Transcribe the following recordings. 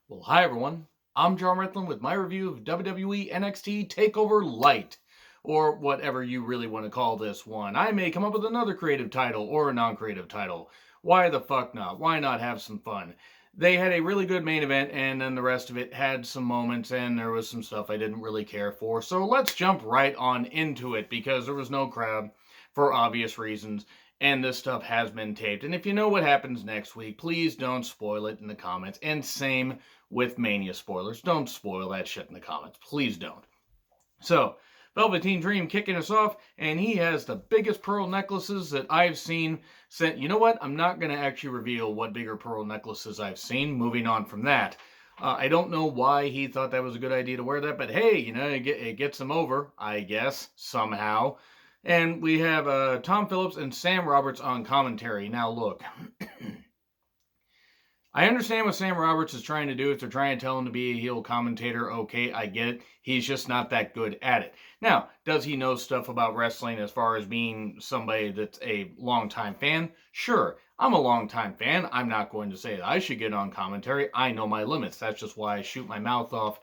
Well, hi everyone. I'm John Ritlin with my review of WWE NXT TakeOver Light, or whatever you really want to call this one. I may come up with another creative title or a non-creative title. Why the fuck not? Why not have some fun? They had a really good main event, and then the rest of it had some moments, and there was some stuff I didn't really care for. So let's jump right on into it, because there was no crowd for obvious reasons. And this stuff has been taped. And if you know what happens next week, please don't spoil it in the comments. And same with Mania spoilers. Don't spoil that shit in the comments. Please don't. So, Velvetteen Dream kicking us off, and he has the biggest pearl necklaces that I've seen. You know what? I'm not going to actually reveal what bigger pearl necklaces I've seen. Moving on from that. I don't know why he thought that was a good idea to wear that, but hey, you know, it gets him over, I guess, somehow. And we have Tom Phillips and Sam Roberts on commentary. Now, look, I understand what Sam Roberts is trying to do. If they're trying to tell him to be a heel commentator, okay, I get it. He's just not that good at it. Now, does he know stuff about wrestling as far as being somebody that's a longtime fan? Sure, I'm a longtime fan. I'm not going to say that I should get on commentary. I know my limits. That's just why I shoot my mouth off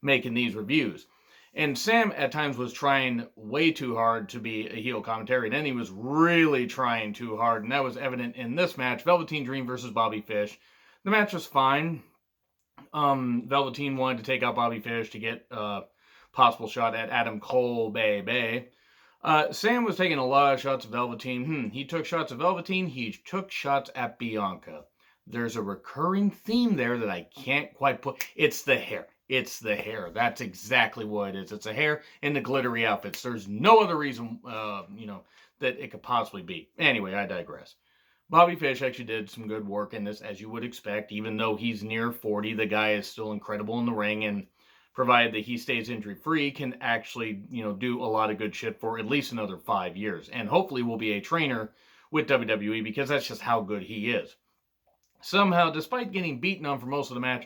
making these reviews. And Sam at times was trying way too hard to be a heel commentary, and then he was really trying too hard, and that was evident in this match, Velveteen Dream versus Bobby Fish. The match was fine. Velveteen wanted to take out Bobby Fish to get a possible shot at Adam Cole, baby. Sam was taking a lot of shots at Velveteen. He took shots at Velveteen. He took shots at Bianca. There's a recurring theme there that I can't quite put. It's the hair. It's the hair. That's exactly what it is. It's a hair in the glittery outfits. There's no other reason, that it could possibly be. Anyway, I digress. Bobby Fish actually did some good work in this, as you would expect. Even though he's near 40, the guy is still incredible in the ring, and provided that he stays injury-free, can actually, do a lot of good shit for at least another 5 years. And hopefully will be a trainer with WWE, because that's just how good he is. Somehow, despite getting beaten on for most of the match,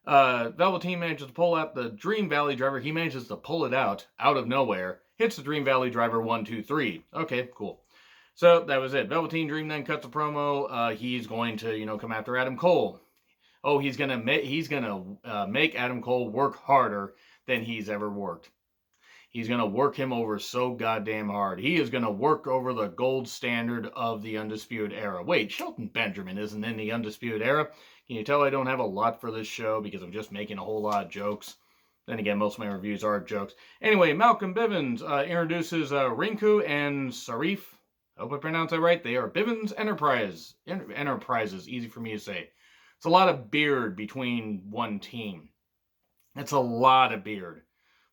Velveteen manages to pull out the Dream Valley Driver. He manages to pull it out of nowhere. Hits the Dream Valley Driver 1, 2, 3. Okay, cool. So that was it. Velveteen Dream then cuts a promo. He's going to, come after Adam Cole. Oh, he's gonna make Adam Cole work harder than he's ever worked. He's going to work him over so goddamn hard. He is going to work over the gold standard of the Undisputed Era. Wait, Shelton Benjamin isn't in the Undisputed Era? Can you tell I don't have a lot for this show because I'm just making a whole lot of jokes? Then again, most of my reviews are jokes. Anyway, Malcolm Bivens introduces Rinku and Sarif. I hope I pronounced that right. They are Bivens Enterprises. Easy for me to say. It's a lot of beard between one team. It's a lot of beard.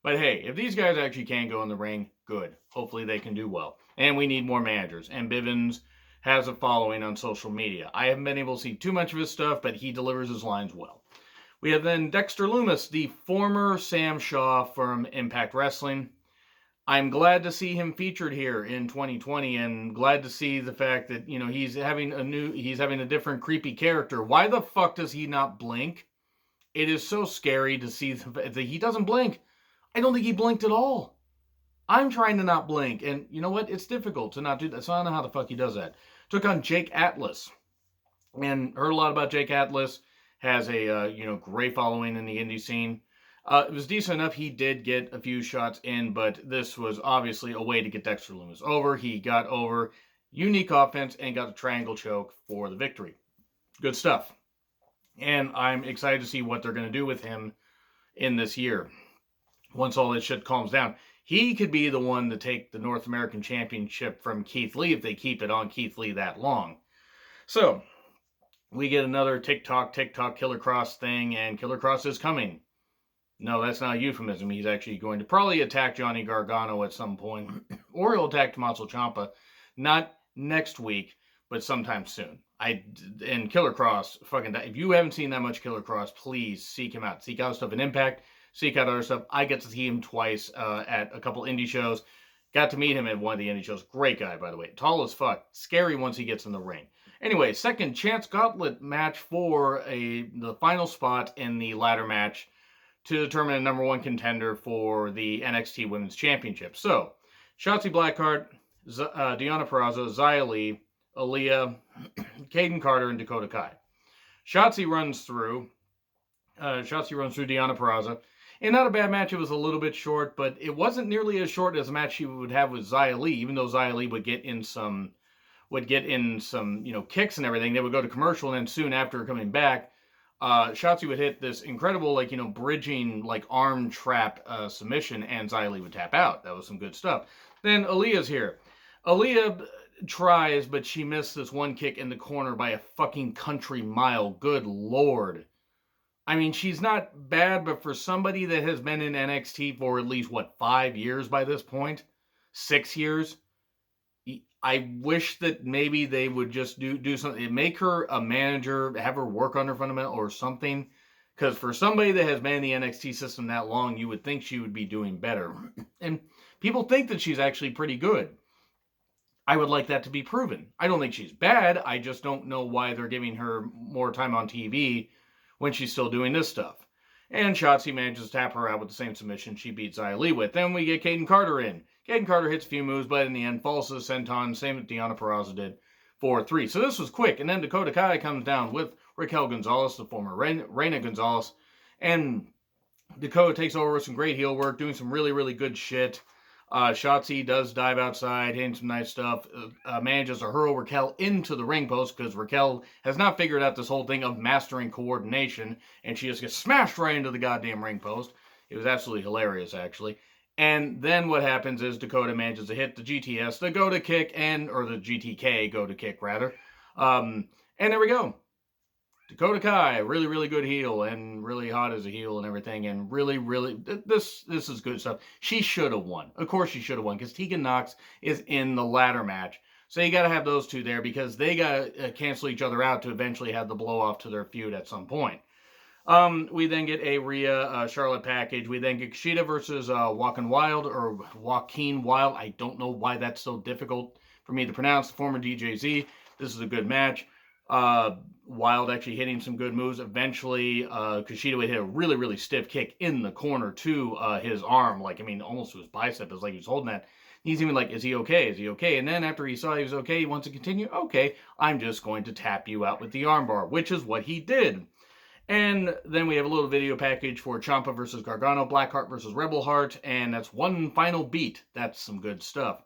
But hey, if these guys actually can go in the ring, good. Hopefully they can do well. And we need more managers. And Bivens has a following on social media. I haven't been able to see too much of his stuff, but he delivers his lines well. We have then Dexter Loomis, the former Sam Shaw from Impact Wrestling. I'm glad to see him featured here in 2020, and glad to see the fact that, he's having a different creepy character. Why the fuck does he not blink? It is so scary to see that he doesn't blink. I don't think he blinked at all. I'm trying to not blink, and you know what? It's difficult to not do that, so I don't know how the fuck he does that. Took on Jake Atlas, and heard a lot about Jake Atlas. Has a, great following in the indie scene. It was decent enough. He did get a few shots in, but this was obviously a way to get Dexter Loomis over. He got over, unique offense, and got the triangle choke for the victory. Good stuff. And I'm excited to see what they're going to do with him in this year. Once all this shit calms down, he could be the one to take the North American Championship from Keith Lee if they keep it on Keith Lee that long. So, we get another TikTok Killer Cross thing, and Killer Cross is coming. No, that's not a euphemism. He's actually going to probably attack Johnny Gargano at some point, or he'll attack Tommaso Ciampa. Not next week, but sometime soon. And Killer Cross, if you haven't seen that much Killer Cross, please seek him out. Seek out stuff in Impact. Seek out other stuff. I get to see him twice at a couple indie shows. Got to meet him at one of the indie shows. Great guy, by the way. Tall as fuck. Scary once he gets in the ring. Anyway, second chance gauntlet match for the final spot in the ladder match to determine a number one contender for the NXT Women's Championship. So, Shotzi Blackheart, Deonna Purrazzo, Xia Li, Aaliyah, Kaden Carter, and Dakota Kai. Shotzi runs through. Shotzi runs through Deonna Purrazzo. And not a bad match. It was a little bit short, but it wasn't nearly as short as a match she would have with Xia Li, even though Xia Li would get in some kicks and everything. They would go to commercial, and then soon after coming back, Shotzi would hit this incredible, bridging, arm trap submission, and Xia Li would tap out. That was some good stuff. Then Aaliyah's here. Aaliyah tries, but she missed this one kick in the corner by a fucking country mile. Good Lord. I mean, she's not bad, but for somebody that has been in NXT for at least, 5 years by this point? 6 years? I wish that maybe they would just do something. Make her a manager, have her work on her fundamental or something. Because for somebody that has been in the NXT system that long, you would think she would be doing better. And people think that she's actually pretty good. I would like that to be proven. I don't think she's bad. I just don't know why they're giving her more time on TV when she's still doing this stuff. And Shotzi manages to tap her out with the same submission she beat Xia Li with. Then we get Kayden Carter in. Kayden Carter hits a few moves, but in the end falls to the senton, same that Deonna Purrazzo did for 3. So this was quick. And then Dakota Kai comes down with Raquel Gonzalez, the former Reina Gonzalez. And Dakota takes over with some great heel work, doing some really, really good shit. Shotzi does dive outside, hitting some nice stuff, manages to hurl Raquel into the ring post because Raquel has not figured out this whole thing of mastering coordination, and she just gets smashed right into the goddamn ring post. It was absolutely hilarious, actually. And then what happens is Dakota manages to hit the GTS, the go-to kick, or the GTK go-to kick, rather. And there we go. Dakota Kai, really, really good heel, and really hot as a heel and everything, and really, really, this is good stuff. She should have won. Of course she should have won, because Tegan Nox is in the ladder match. So you got to have those two there, because they got to cancel each other out to eventually have the blow-off to their feud at some point. We then get a Rhea Charlotte package. We then get Kushida versus Joaquin Wilde, or Joaquin Wilde. I don't know why that's so difficult for me to pronounce. The former DJZ. This is a good match. Wilde actually hitting some good moves. Eventually, Kushida would hit a really, really stiff kick in the corner to his arm. Almost to his bicep. It's like he was holding that. He's even like, is he okay? Is he okay? And then after he saw he was okay, he wants to continue. Okay, I'm just going to tap you out with the armbar, which is what he did. And then we have a little video package for Ciampa versus Gargano, Blackheart versus Rebel Heart, and that's one final beat. That's some good stuff.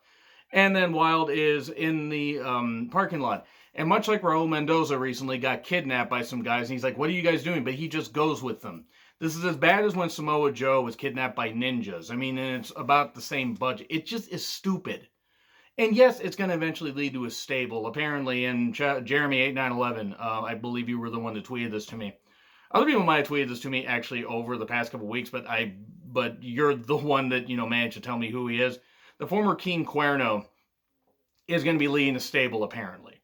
And then Wilde is in the parking lot. And much like Raul Mendoza recently got kidnapped by some guys, and he's like, what are you guys doing? But he just goes with them. This is as bad as when Samoa Joe was kidnapped by ninjas. And it's about the same budget. It just is stupid. And yes, it's going to eventually lead to a stable. Apparently, and Jeremy8911, I believe you were the one that tweeted this to me. Other people might have tweeted this to me actually over the past couple weeks, but you're the one that, managed to tell me who he is. The former King Cuerno is going to be leading a stable, apparently.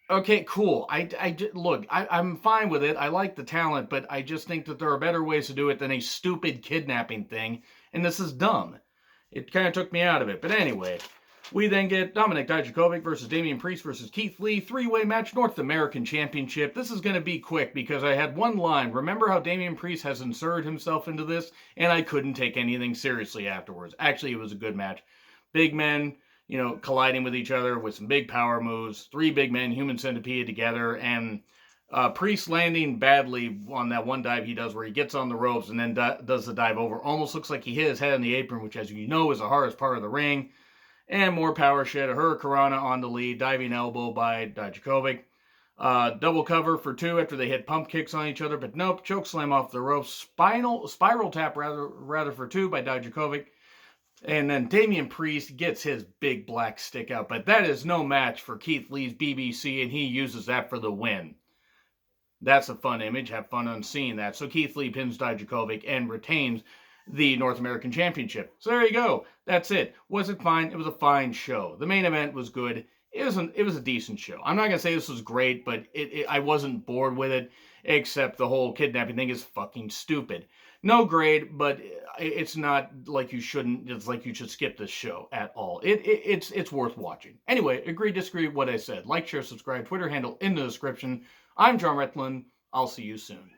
Okay, cool. I'm fine with it. I like the talent, but I just think that there are better ways to do it than a stupid kidnapping thing, and this is dumb. It kind of took me out of it. But anyway, we then get Dominik Dijakovic versus Damien Priest versus Keith Lee, 3-way match, North American Championship. This is going to be quick because I had one line. Remember how Damien Priest has inserted himself into this? And I couldn't take anything seriously afterwards. Actually, it was a good match. Big men, colliding with each other with some big power moves. 3 big men, human centipede together, and Priest landing badly on that one dive he does where he gets on the ropes and then does the dive over. Almost looks like he hit his head on the apron, which, as you know, is the hardest part of the ring. And more power shit. A Hurricanrana on the lead. Diving elbow by Dijakovic. Double cover for 2 after they hit pump kicks on each other. But nope. Choke slam off the ropes. Spiral tap rather for 2 by Dijakovic. And then Damien Priest gets his big black stick out. But that is no match for Keith Lee's BBC. And he uses that for the win. That's a fun image. Have fun on seeing that. So Keith Lee pins Dijakovic and retains the North American Championship. So there you go. That's it. Was it fine? It was a fine show. The main event was good. It was a decent show. I'm not going to say this was great, but I wasn't bored with it, except the whole kidnapping thing is fucking stupid. No grade, but it's not like you shouldn't, it's like you should skip this show at all. It's worth watching. Anyway, agree, disagree with what I said. Like, share, subscribe, Twitter handle in the description. I'm John Retland. I'll see you soon.